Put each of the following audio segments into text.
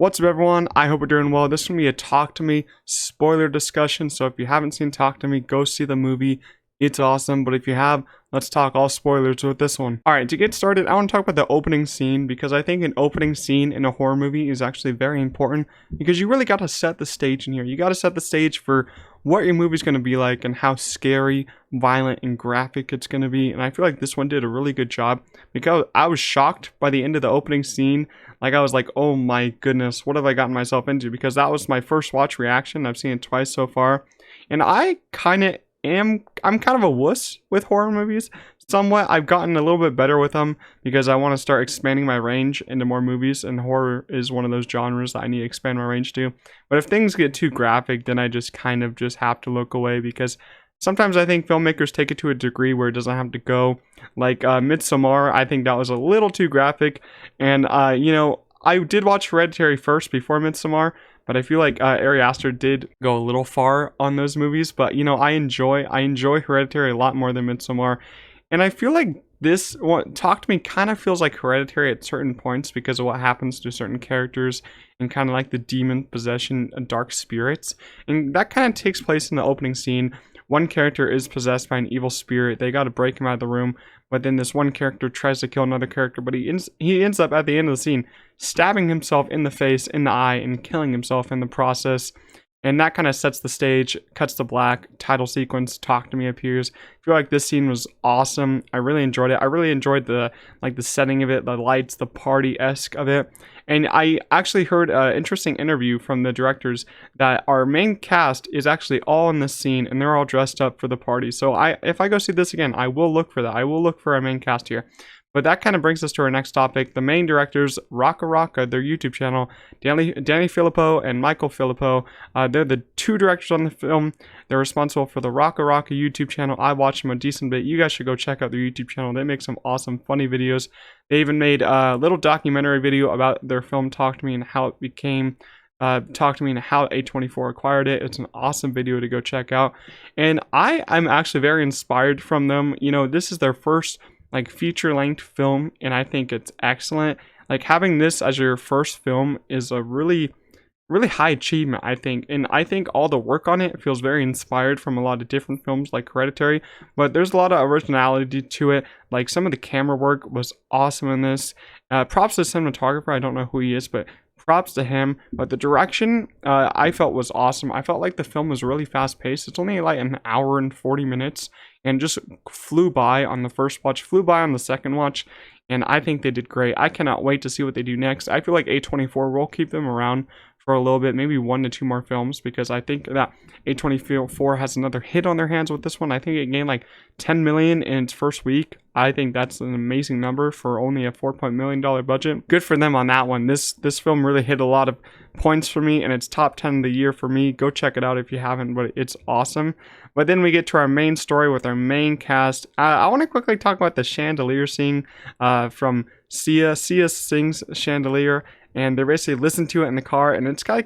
What's up, everyone? I hope you're doing well. This is going to be a Talk to Me spoiler discussion. So if you haven't seen Talk to Me, go see the movie. It's awesome. But if you have, let's talk all spoilers with this one. All right, to get started, I want to talk about the opening scene because I think an opening scene in a horror movie is actually very important because you really got to set the stage in here. You got to set the stage for what your movie's going to be like and how scary, violent, and graphic it's going to be. And I feel like this one did a really good job because I was shocked by the end of the opening scene. Like, I was like, oh my goodness, what have I gotten myself into? Because that was my first watch reaction. I've seen it twice so far. And I'm kind of a wuss with horror movies. Somewhat, I've gotten a little bit better with them because I want to start expanding my range into more movies, and horror is one of those genres that I need to expand my range to. But if things get too graphic, then I just kind of just have to look away because sometimes I think filmmakers take it to a degree where it doesn't have to go. Like Midsommar, I think that was a little too graphic, and I did watch Hereditary first before Midsommar. But I feel like Ari Aster did go a little far on those movies. But I enjoy Hereditary a lot more than Midsommar. And I feel like this one, Talk to Me, kind of feels like Hereditary at certain points because of what happens to certain characters and kind of like the demon possession and dark spirits. And that kind of takes place in the opening scene. One character is possessed by an evil spirit. They got to break him out of the room. But then this one character tries to kill another character. But he ends up at the end of the scene stabbing himself in the face, in the eye, and killing himself in the process. And that kind of sets the stage, cuts to black, title sequence, Talk to Me appears. I feel like this scene was awesome. I really enjoyed it. I really enjoyed the setting of it, the lights, the party-esque of it. And I actually heard an interesting interview from the directors that our main cast is actually all in this scene and they're all dressed up for the party. So if I go see this again, I will look for that. I will look for our main cast here. But that kind of brings us to our next topic. The main directors, Rocka Rocka, their YouTube channel, Danny Filippo and Michael Filippo, they're the two directors on the film. They're responsible for the Rocka Rocka YouTube channel. I watch them a decent bit. You guys should go check out their YouTube channel. They make some awesome, funny videos. They even made a little documentary video about their film Talk to Me and how it became Talk to Me and how A24 acquired it. It's an awesome video to go check out. And I'm actually very inspired from them. This is their first feature-length film, and I think it's excellent. Like, having this as your first film is a really high achievement, I think. And I think all the work on it feels very inspired from a lot of different films like Hereditary, but there's a lot of originality to it. Like, some of the camera work was awesome in this. Props to the cinematographer. I don't know who he is, but props to him. But the direction I felt was awesome. I felt like the film was really fast paced. It's only like an hour and 40 minutes and just flew by on the first watch, flew by on the second watch, and I think they did great. I cannot wait to see what they do next. I feel like A24 will keep them around for a little bit, maybe 1 to 2 more films, because I think that A24 has another hit on their hands with this one. I think it gained like 10 million in its first week. I think that's an amazing number for only a $4 million budget. Good for them on that one. This film really hit a lot of points for me, and it's top 10 of the year for me. Go check it out if you haven't, but it's awesome. But then we get to our main story with our main cast. I want to quickly talk about the Chandelier Sing from Sia. Sia sings Chandelier, and they basically listen to it in the car, and it's got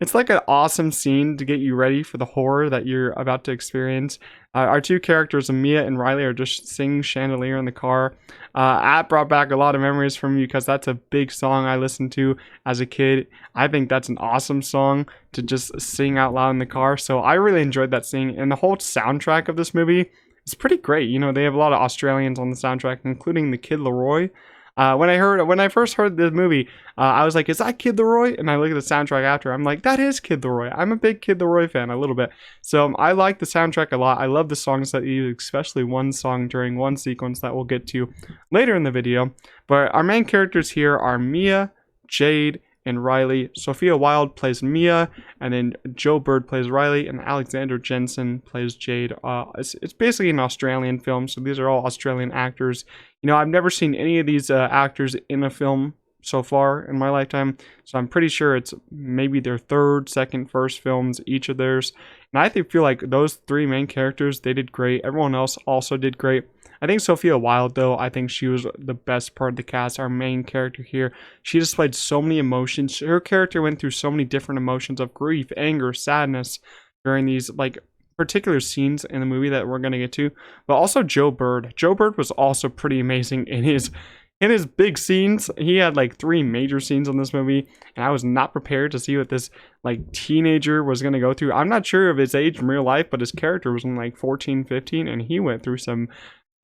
it's like an awesome scene to get you ready for the horror that you're about to experience. Our two characters, Mia and Riley, are just singing Chandelier in the car. That brought back a lot of memories from me because that's a big song I listened to as a kid. I think that's an awesome song to just sing out loud in the car. So I really enjoyed that scene, and the whole soundtrack of this movie is pretty great. They have a lot of Australians on the soundtrack, including the Kid Laroi. When I first heard the movie, I was like, is that Kid Laroi? And I look at the soundtrack after, I'm like, that is Kid Laroi. I'm a big Kid Laroi fan, a little bit. So I like the soundtrack a lot. I love the songs that you use, especially one song during one sequence that we'll get to later in the video. But our main characters here are Mia, Jade, and Riley. Sophia Wilde plays Mia, and then Joe Bird plays Riley, and Alexander Jensen plays Jade. It's basically an Australian film, so these are all Australian actors. I've never seen any of these actors in a film so far in my lifetime, so I'm pretty sure it's maybe their third, second, first films, each of theirs. And I feel like those three main characters, they did great. Everyone else also did great. I think Sophia Wilde, though, I think she was the best part of the cast, our main character here. She displayed so many emotions. Her character went through so many different emotions of grief, anger, sadness during these particular scenes in the movie that we're going to get to. But also Joe Bird. Joe Bird was also pretty amazing in his in his big scenes, he had like 3 major scenes in this movie, and I was not prepared to see what this like teenager was going to go through. I'm not sure of his age in real life, but his character was in like 14, 15, and he went through some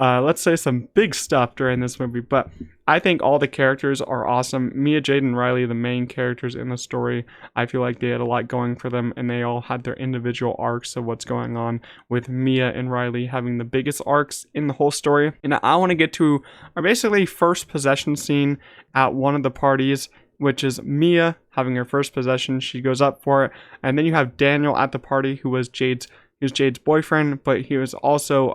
let's say some big stuff during this movie. But I think all the characters are awesome. Mia, Jade, and Riley, the main characters in the story, I feel like they had a lot going for them, and they all had their individual arcs of what's going on, with Mia and Riley having the biggest arcs in the whole story. And I want to get to our basically first possession scene at one of the parties, which is Mia having her first possession. She goes up for it, and then you have Daniel at the party, who was Jade's boyfriend, but he was also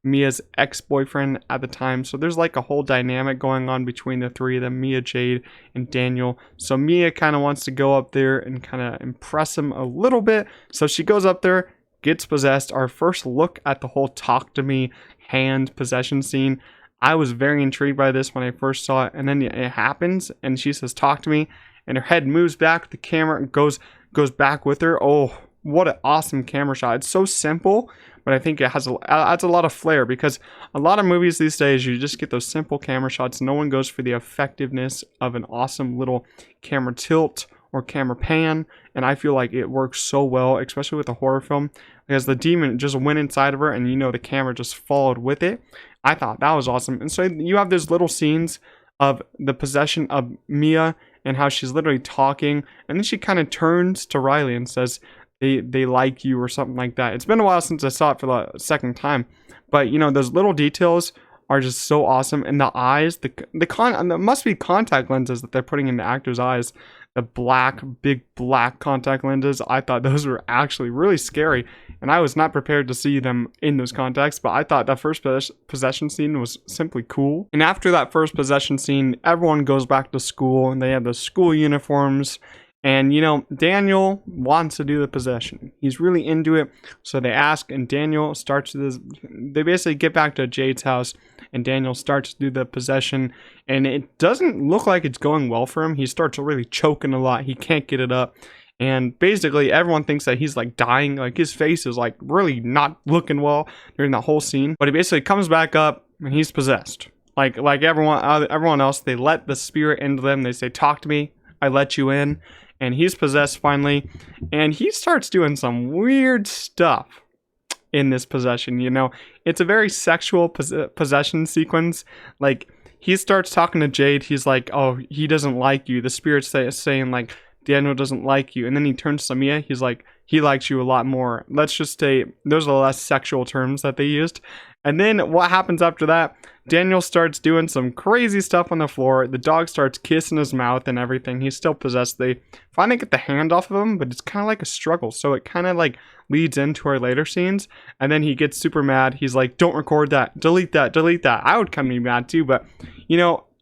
Mia's ex-boyfriend at the time. So there's like a whole dynamic going on between the three of them, Mia, Jade, and Daniel. So Mia kind of wants to go up there and kind of impress him a little bit. So she goes up there, gets possessed. Our first look at the whole talk to me hand possession scene. I was very intrigued by this when I first saw it, and then it happens, and she says, "Talk to me," and her head moves back. The camera goes back with her. Oh, what an awesome camera shot. It's so simple, but I think it adds a lot of flair, because a lot of movies these days, you just get those simple camera shots. No one goes for the effectiveness of an awesome little camera tilt or camera pan, and I feel like it works so well, especially with a horror film, because the demon just went inside of her, and the camera just followed with it. I thought that was awesome. And so you have those little scenes of the possession of Mia and how she's literally talking, and then she kind of turns to Riley and says, they like you, or something like that. It's been a while since I saw it for the second time, but those little details are just so awesome. And the eyes, there must be contact lenses that they're putting in the actors' eyes. The big black contact lenses, I thought those were actually really scary, and I was not prepared to see them in those contacts. But I thought that first possession scene was simply cool. And after that first possession scene, everyone goes back to school, and they have the school uniforms. And Daniel wants to do the possession. He's really into it. So they ask, and Daniel starts this. They basically get back to Jade's house, and Daniel starts to do the possession. And it doesn't look like it's going well for him. He starts really choking a lot. He can't get it up. And basically everyone thinks that he's like dying. Like his face is like really not looking well during that whole scene. But he basically comes back up, and he's possessed. Like everyone else, they let the spirit into them. They say, "Talk to me. I let you in." And he's possessed finally, and he starts doing some weird stuff in this possession. It's a very sexual possession sequence. Like, he starts talking to Jade. He's like, "Oh, he doesn't like you." The spirit's saying like, "Daniel doesn't like you." And then he turns to Mia. He's like, "He likes you a lot more." Let's just say those are the less sexual terms that they used. And then what happens after that? Daniel starts doing some crazy stuff on the floor. The dog starts kissing his mouth and everything. He's still possessed. They finally get the hand off of him, but it's kind of like a struggle. So it kind of like leads into our later scenes. And then he gets super mad. He's like, "Don't record that. Delete that. Delete that." I would kind of be mad too, but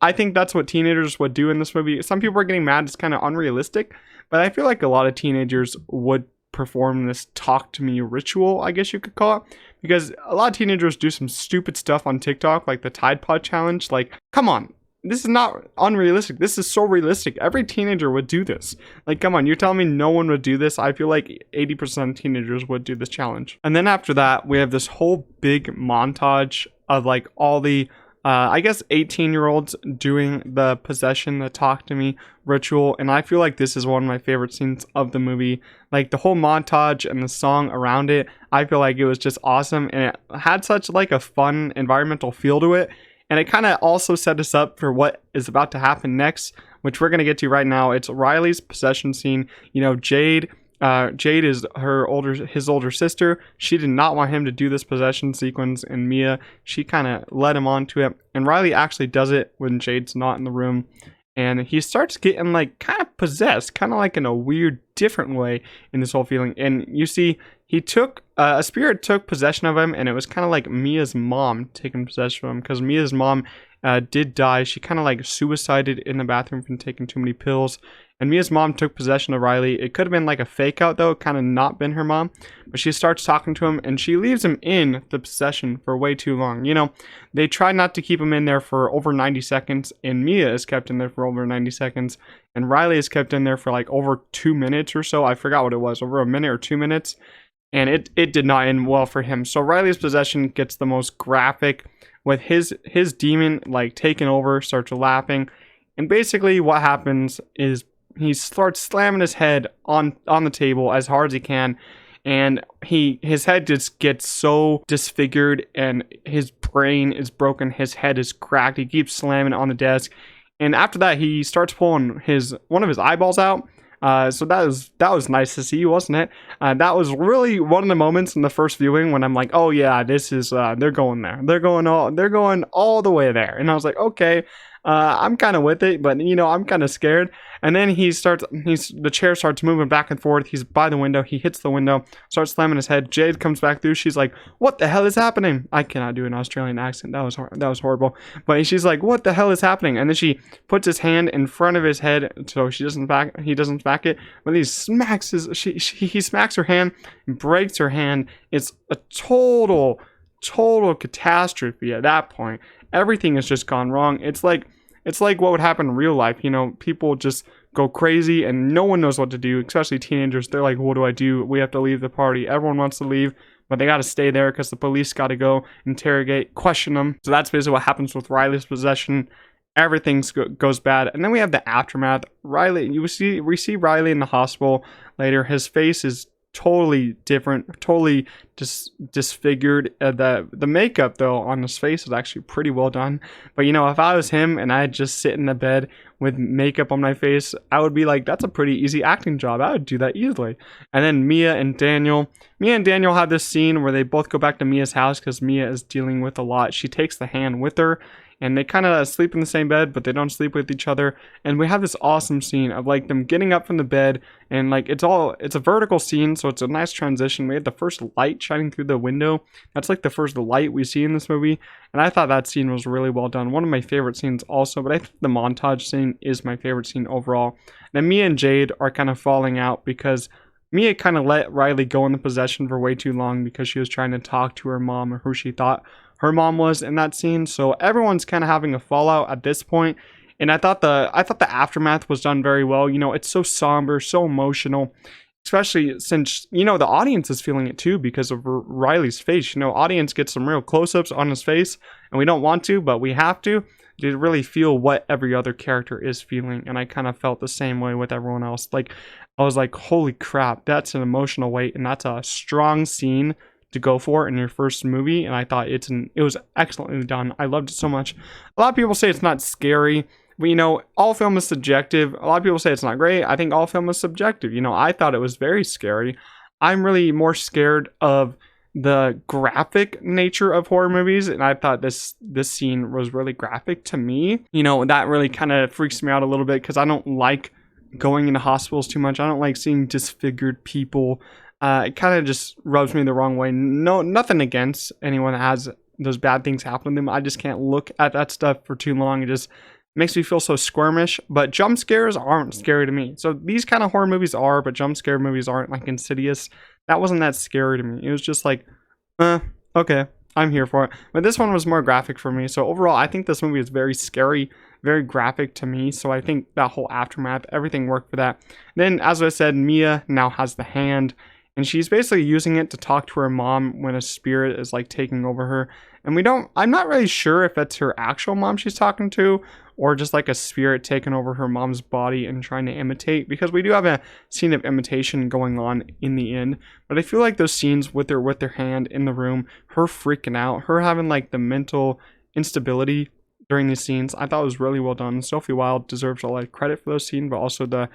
I think that's what teenagers would do in this movie. Some people are getting mad. It's kind of unrealistic, but I feel like a lot of teenagers would perform this talk to me ritual, I guess you could call it, because a lot of teenagers do some stupid stuff on TikTok, like the Tide Pod challenge. Like, come on, this is not unrealistic. This is so realistic. Every teenager would do this. Like, come on, you're telling me no one would do this? I feel like 80% of teenagers would do this challenge. And then after that, we have this whole big montage of like all the I guess 18-year-olds doing the possession, the talk to me ritual. And I feel like this is one of my favorite scenes of the movie. Like the whole montage and the song around it, I feel like it was just awesome. And it had such like a fun environmental feel to it. And it kind of also set us up for what is about to happen next, which we're going to get to right now. It's Riley's possession scene. Jade is his older sister. She did not want him to do this possession sequence, and Mia, she kind of led him on to it. And Riley actually does it when Jade's not in the room, and he starts getting like kind of possessed, kind of like in a weird, different way in this whole feeling. And you see, he took a spirit took possession of him, and it was kind of like Mia's mom taking possession of him, because Mia's mom did die. She kind of like suicided in the bathroom from taking too many pills. And Mia's mom took possession of Riley. It could have been like a fake out though, kind of not been her mom. But she starts talking to him, and she leaves him in the possession for way too long. They try not to keep him in there for over 90 seconds, and Mia is kept in there for over 90 seconds. And Riley is kept in there for like over 2 minutes or so. I forgot what it was, over a minute or 2 minutes. And it did not end well for him. So Riley's possession gets the most graphic, with his demon like taking over, starts laughing, and basically what happens is he starts slamming his head on the table as hard as he can, and his head just gets so disfigured and his brain is broken, his head is cracked. He keeps slamming on the desk, and after that he starts pulling one of his eyeballs out. So that was nice to see, wasn't it? That was really one of the moments in the first viewing when I'm like, oh yeah, this is they're going there, they're going all the way there, and I was like, okay, I'm kind of with it, but I'm kind of scared. And then the chair starts moving back and forth. He's by the window. He hits the window, starts slamming his head. Jade comes back through. She's like, "What the hell is happening?" I cannot do an Australian accent. That was horrible. But she's like, "What the hell is happening?" And then she puts his hand in front of his head so he doesn't smack it. But he smacks he smacks her hand and breaks her hand. It's a total catastrophe at that point. Everything has just gone wrong. It's like what would happen in real life. People just go crazy and no one knows what to do, especially teenagers. They're like, what do I do? We have to leave the party. Everyone wants to leave, but they got to stay there because the police got to go interrogate, question them. So that's basically what happens with Riley's possession. Everything goes bad. And then we have the aftermath. We see Riley in the hospital later. His face is totally different, totally disfigured. The makeup though on his face is actually pretty well done. But if I was him and I'd just sit in the bed with makeup on my face, I would be like, that's a pretty easy acting job. I would do that easily. And then Mia and Daniel have this scene where they both go back to Mia's house because Mia is dealing with a lot. She takes the hand with her, and they kind of sleep in the same bed, but they don't sleep with each other. And we have this awesome scene of like them getting up from the bed, and like it's a vertical scene, so it's a nice transition. We had the first light shining through the window. That's like the first light we see in this movie, and I thought that scene was really well done. One of my favorite scenes also, but I think the montage scene is my favorite scene overall. Then Mia and Jade are kind of falling out because Mia kind of let Riley go in the possession for way too long because she was trying to talk to her mom, or who she thought her mom was in that scene. So everyone's kind of having a fallout at this point, and I thought the aftermath was done very well. It's so somber, so emotional, especially since the audience is feeling it too because of Riley's face. Audience gets some real close-ups on his face, and we don't want to, but we have to really feel what every other character is feeling. And I kind of felt the same way with everyone else. Like, I was like, holy crap, that's an emotional weight, and that's a strong scene to go for in your first movie. And I thought it was excellently done. I loved it so much. A lot of people say it's not scary, but all film is subjective. A lot of people say it's not great. I think all film is subjective. I thought it was very scary. I'm really more scared of the graphic nature of horror movies, and I thought this scene was really graphic to me. That really kind of freaks me out a little bit because I don't like going into hospitals too much. I don't like seeing disfigured people. It kind of just rubs me the wrong way. No, nothing against anyone that has those bad things happen to them. I just can't look at that stuff for too long. It just makes me feel so squirmish. But jump scares aren't scary to me. So these kind of horror movies are, but jump scare movies aren't. Like Insidious, that wasn't that scary to me. It was just like, okay, I'm here for it. But this one was more graphic for me. So overall, I think this movie is very scary, very graphic to me. So I think that whole aftermath, everything worked for that. Then, as I said, Mia now has the hand, and she's basically using it to talk to her mom when a spirit is like taking over her. And I'm not really sure if that's her actual mom she's talking to, or just like a spirit taking over her mom's body and trying to imitate, because we do have a scene of imitation going on in the end. But I feel like those scenes with their hand in the room, her freaking out, her having like the mental instability during these scenes, I thought it was really well done. Sophie Wilde deserves a lot of credit for those scenes, but also the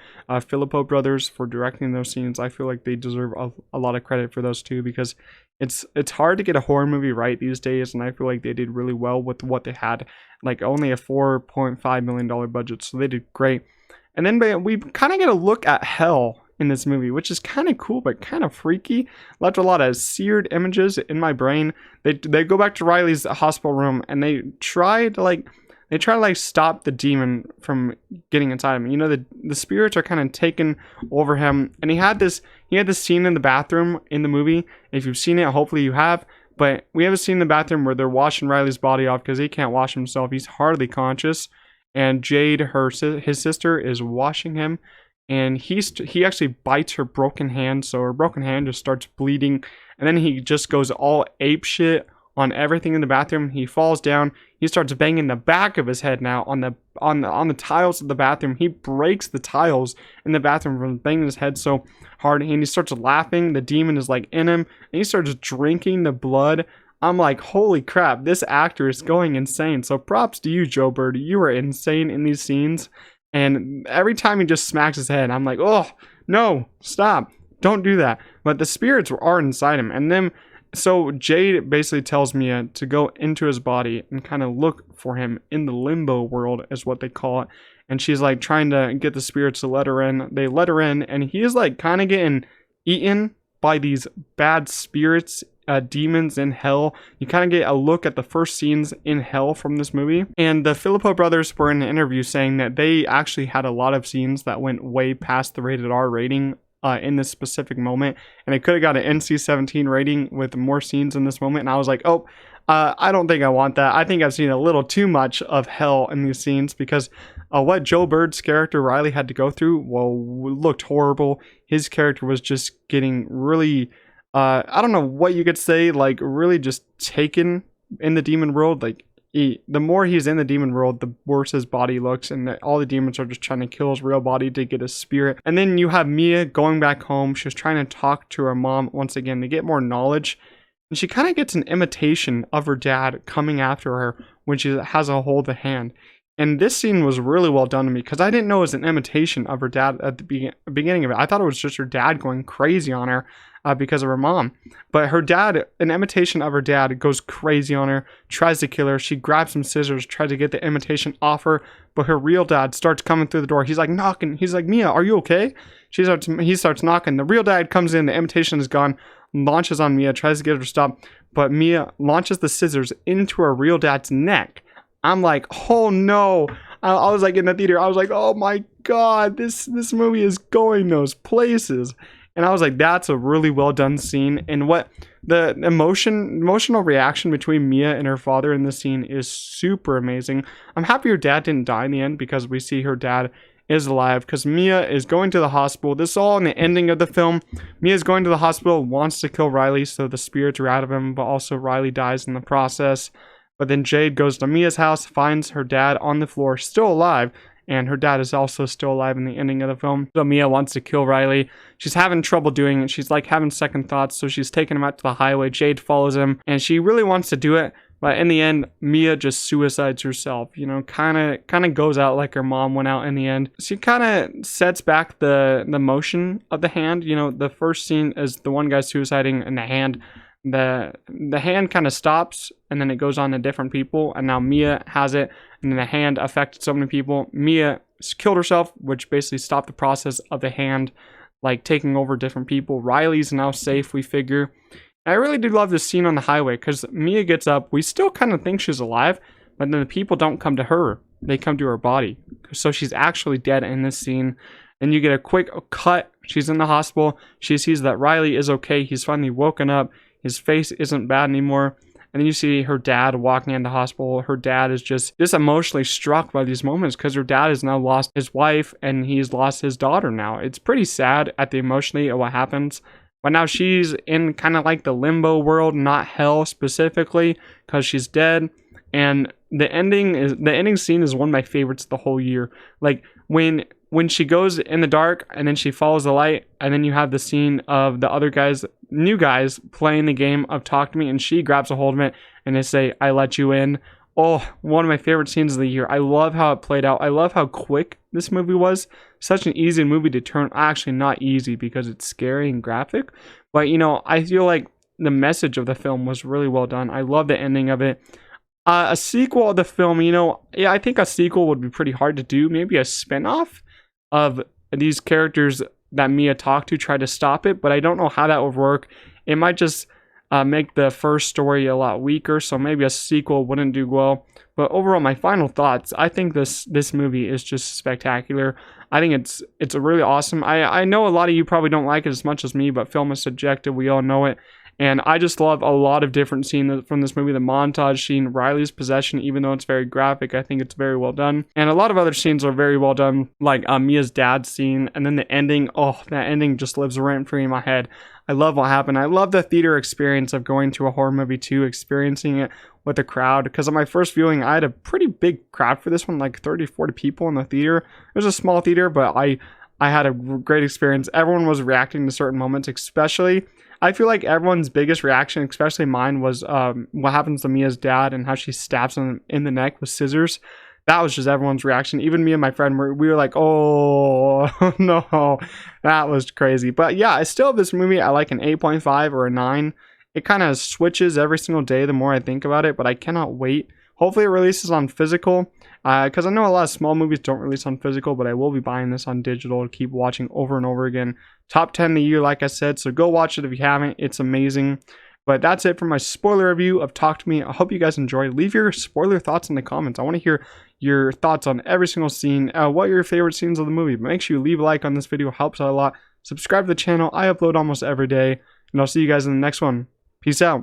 Filippo brothers for directing those scenes. I feel like they deserve a lot of credit for those too, because it's hard to get a horror movie right these days, and I feel like they did really well with what they had. Like only a $4.5 million budget, so they did great. And then we kind of get a look at hell in this movie, which is kind of cool but kind of freaky. Left a lot of seared images in my brain. They go back to Riley's hospital room, and they try to stop the demon from getting inside him. The spirits are kind of taken over him, and he had this scene in the bathroom in the movie. If you've seen it, hopefully you have. But we have a scene in the bathroom where they're washing Riley's body off because he can't wash himself. He's hardly conscious, and Jade, his sister, is washing him. And he actually bites her broken hand, so her broken hand just starts bleeding, and then he just goes all ape shit on everything in the bathroom. He falls down. He starts banging the back of his head now on the tiles of the bathroom. He breaks the tiles in the bathroom from banging his head so hard, and he starts laughing. The demon is like in him, and he starts drinking the blood. I'm like, holy crap, this actor is going insane. So props to you, Joe Bird. You are insane in these scenes. And every time he just smacks his head, I'm like, oh, no, stop. Don't do that. But the spirits are inside him. And then, so Jade basically tells Mia to go into his body and kind of look for him in the limbo world, is what they call it. And she's like trying to get the spirits to let her in. They let her in, and he is like kind of getting eaten by these bad spirits, demons in hell. You kind of get a look at the first scenes in hell from this movie. And the Filippo brothers were in an interview saying that they actually had a lot of scenes that went way past the rated R rating in this specific moment, and it could have got an NC-17 rating with more scenes in this moment. And I was like, oh, I don't think I want that. I think I've seen a little too much of hell in these scenes, because what Joe Bird's character Riley had to go through, well, looked horrible. His character was just getting really, I don't know what you could say, like really just taken in the demon world. Like the more he's in the demon world, the worse his body looks, and all the demons are just trying to kill his real body to get his spirit. And then you have Mia going back home. She's trying to talk to her mom once again to get more knowledge, and she kind of gets an imitation of her dad coming after her when she has a hold of the hand. And this scene was really well done to me, because I didn't know it was an imitation of her dad at the beginning of it. I thought it was just her dad going crazy on her because of her mom. But her dad, an imitation of her dad, goes crazy on her, tries to kill her. She grabs some scissors, tries to get the imitation off her, but her real dad starts coming through the door. He's like knocking. He's like, Mia, are you okay? He starts knocking. The real dad comes in. The imitation is gone. Launches on Mia, tries to get her to stop, but Mia launches the scissors into her real dad's neck. I'm like, oh no. I was like in the theater. I was like, oh my God, this movie is going those places. And I was like, that's a really well done scene. And what the emotional reaction between Mia and her father in this scene is super amazing. I'm happy her dad didn't die in the end, because we see her dad is alive, because Mia is going to the hospital. This is all in the ending of the film. Mia's going to the hospital, wants to kill Riley so the spirits are out of him, but also Riley dies in the process. But then Jade goes to Mia's house, finds her dad on the floor, still alive, and her dad is also still alive in the ending of the film. So Mia wants to kill Riley. She's having trouble doing it. She's like having second thoughts, so she's taking him out to the highway. Jade follows him, and she really wants to do it, but in the end, Mia just suicides herself. You know, kind of goes out like her mom went out in the end. She kind of sets back the motion of the hand. You know, the first scene is the one guy suiciding, and the hand kind of stops, and then it goes on to different people, and now Mia has it, and then the hand affected so many people. Mia killed herself, which basically stopped the process of the hand like taking over different people. Riley's now safe, we figure. I really do love this scene on the highway, because Mia gets up. We still kind of think she's alive, but then the people don't come to her. They come to her body. So she's actually dead in this scene. And you get a quick cut. She's in the hospital. She sees that Riley is okay. He's finally woken up. His face isn't bad anymore. And then you see her dad walking into the hospital. Her dad is just emotionally struck by these moments, because her dad has now lost his wife and he's lost his daughter now. It's pretty sad at the emotionally of what happens. But now she's in kind of like the limbo world, not hell specifically, because she's dead. And the ending scene is one of my favorites the whole year. Like when she goes in the dark and then she follows the light, and then you have the scene of the other guys, new guys, playing the game of Talk to Me, and she grabs a hold of it and they say, I let you in. Oh, one of my favorite scenes of the year. I love how it played out. I love how quick this movie was. Such an easy movie to turn. Actually, not easy, because it's scary and graphic. But, you know, I feel like the message of the film was really well done. I love the ending of it. A sequel of the film, you know, yeah, I think a sequel would be pretty hard to do. Maybe a spin-off of these characters that Mia talked to, try to stop it. But I don't know how that would work. It might just make the first story a lot weaker, so maybe a sequel wouldn't do well. But overall, my final thoughts, I think this movie is just spectacular. I think it's a really awesome. I know a lot of you probably don't like it as much as me, but film is subjective. We all know it. And I just love a lot of different scenes from this movie. The montage scene, Riley's possession, even though it's very graphic, I think it's very well done. And a lot of other scenes are very well done, like Mia's dad's scene. And then the ending, oh, that ending just lives rent free in my head. I love what happened. I love the theater experience of going to a horror movie too, experiencing it with a crowd. Because on my first viewing, I had a pretty big crowd for this one, like 30, 40 people in the theater. It was a small theater, but I had a great experience. Everyone was reacting to certain moments, especially, I feel like everyone's biggest reaction, especially mine, was what happens to Mia's dad and how she stabs him in the neck with scissors. That was just everyone's reaction. Even me and my friend, we were like, oh, no, that was crazy. But yeah, I still have this movie I like an 8.5 or a 9. It kind of switches every single day the more I think about it, but I cannot wait. Hopefully it releases on physical, because I know a lot of small movies don't release on physical, but I will be buying this on digital to keep watching over and over again. Top 10 of the year, like I said, so go watch it if you haven't. It's amazing. But that's it for my spoiler review of Talk to Me. I hope you guys enjoyed. Leave your spoiler thoughts in the comments. I want to hear your thoughts on every single scene. What are your favorite scenes of the movie? But make sure you leave a like on this video. It helps out a lot. Subscribe to the channel. I upload almost every day. And I'll see you guys in the next one. Peace out.